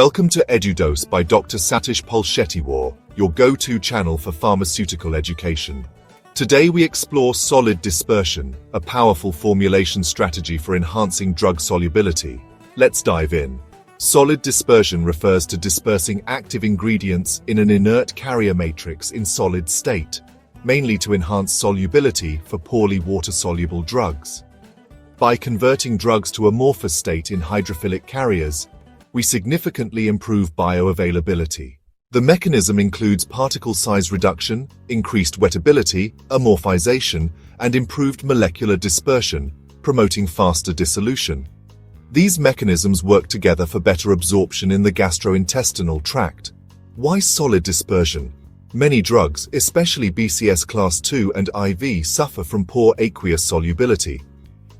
Welcome to EduDose by Dr. Satish Polshettiwar, your go-to channel for pharmaceutical education. Today we explore solid dispersion, a powerful formulation strategy for enhancing drug solubility. Let's dive in. Solid dispersion refers to dispersing active ingredients in an inert carrier matrix in solid state, mainly to enhance solubility for poorly water-soluble drugs. By converting drugs to amorphous state in hydrophilic carriers, we significantly improve bioavailability. The mechanism includes particle size reduction, increased wettability, amorphization, and improved molecular dispersion, promoting faster dissolution. These mechanisms work together for better absorption in the gastrointestinal tract. Why solid dispersion? Many drugs, especially BCS Class II and IV, suffer from poor aqueous solubility.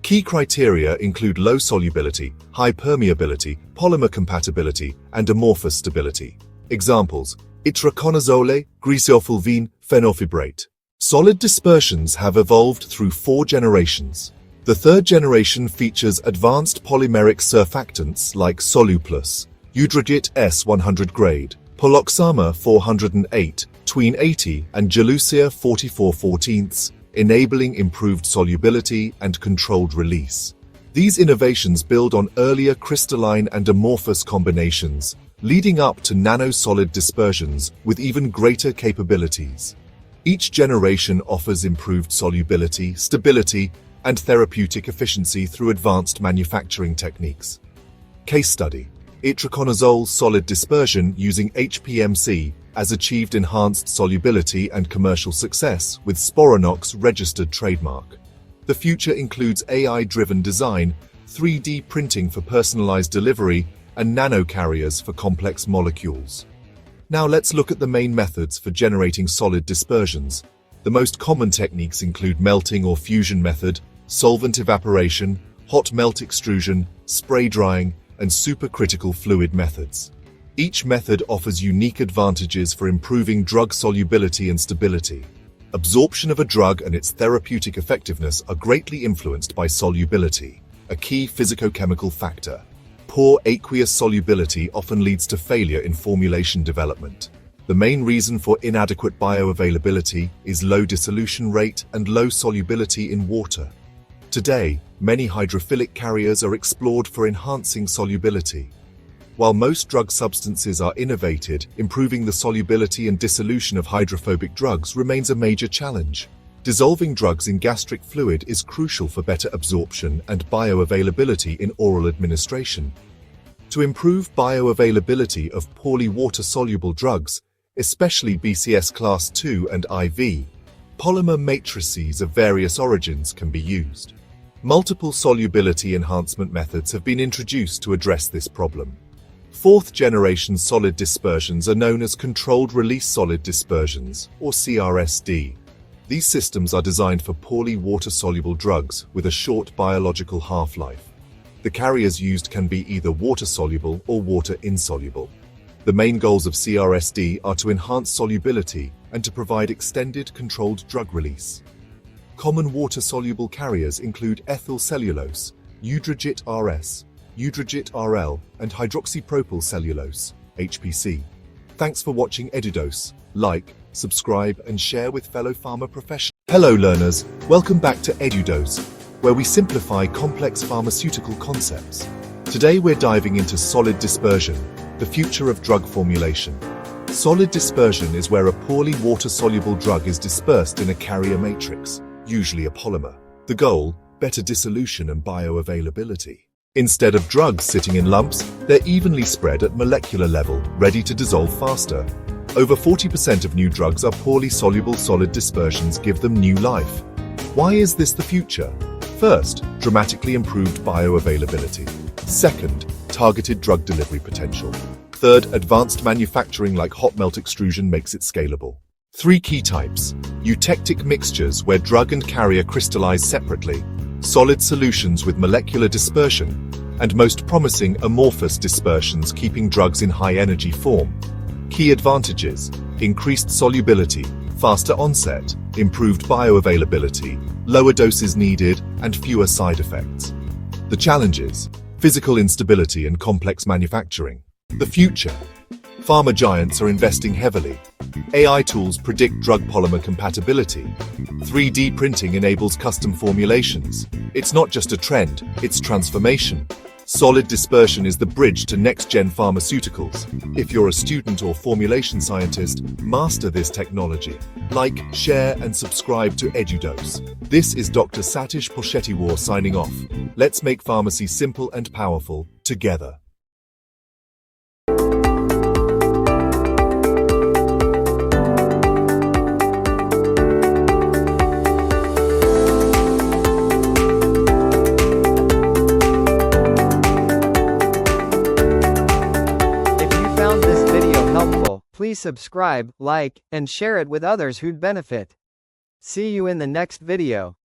Key criteria include low solubility, high permeability, polymer compatibility, and amorphous stability. Examples: itraconazole, griseofulvene, phenylfibrate. Solid dispersions have evolved through 4 generations. The 3rd generation features advanced polymeric surfactants like Soluplus, EduDose S100 grade, Poloxama 408, Tween 80, and Gelucia 44/14, enabling improved solubility and controlled release. These innovations build on earlier crystalline and amorphous combinations, leading up to nano-solid dispersions with even greater capabilities. Each generation offers improved solubility, stability, and therapeutic efficiency through advanced manufacturing techniques. Case study: itraconazole solid dispersion using HPMC has achieved enhanced solubility and commercial success with Sporanox registered trademark. The future includes AI-driven design, 3D printing for personalized delivery, and nanocarriers for complex molecules. Now let's look at the main methods for generating solid dispersions. The most common techniques include melting or fusion method, solvent evaporation, hot melt extrusion, spray drying, and supercritical fluid methods. Each method offers unique advantages for improving drug solubility and stability. Absorption of a drug and its therapeutic effectiveness are greatly influenced by solubility, a key physicochemical factor. Poor aqueous solubility often leads to failure in formulation development. The main reason for inadequate bioavailability is low dissolution rate and low solubility in water. Today, many hydrophilic carriers are explored for enhancing solubility. While most drug substances are innovated, improving the solubility and dissolution of hydrophobic drugs remains a major challenge. Dissolving drugs in gastric fluid is crucial for better absorption and bioavailability in oral administration. To improve bioavailability of poorly water-soluble drugs, especially BCS Class II and IV, polymer matrices of various origins can be used. Multiple solubility enhancement methods have been introduced to address this problem. 4th generation solid dispersions are known as controlled release solid dispersions, or CRSD. These systems are designed for poorly water-soluble drugs with a short biological half-life. The carriers used can be either water-soluble or water-insoluble. The main goals of CRSD are to enhance solubility and to provide extended controlled drug release. Common water-soluble carriers include ethyl cellulose, EduDose RS, EduDose RL, and hydroxypropyl cellulose, HPC. Thanks for watching EduDose. Like, subscribe, and share with fellow pharma professionals. Hello learners, welcome back to EduDose, where we simplify complex pharmaceutical concepts. Today we're diving into solid dispersion, the future of drug formulation. Solid dispersion is where a poorly water-soluble drug is dispersed in a carrier matrix, usually a polymer. The goal: better dissolution and bioavailability. Instead of drugs sitting in lumps, they're evenly spread at molecular level, ready to dissolve faster. Over 40% of new drugs are poorly soluble. Solid dispersions give them new life. Why is this the future? First, dramatically improved bioavailability. Second, targeted drug delivery potential. Third, advanced manufacturing like hot melt extrusion makes it scalable. 3 key types: eutectic mixtures where drug and carrier crystallize separately, solid solutions with molecular dispersion, and most promising amorphous dispersions keeping drugs in high-energy form. Key advantages: increased solubility, faster onset, improved bioavailability, lower doses needed, and fewer side effects. The challenges: physical instability and complex manufacturing. The future. Pharma giants are investing heavily. AI tools predict drug polymer compatibility. 3D printing enables custom formulations. It's not just a trend, it's transformation. Solid dispersion is the bridge to next-gen pharmaceuticals. If you're a student or formulation scientist, master this technology. Like, share, and subscribe to EduDose. This is Dr. Satish Polshettiwar signing off. Let's make pharmacy simple and powerful, together. Please subscribe, like, and share it with others who'd benefit. See you in the next video.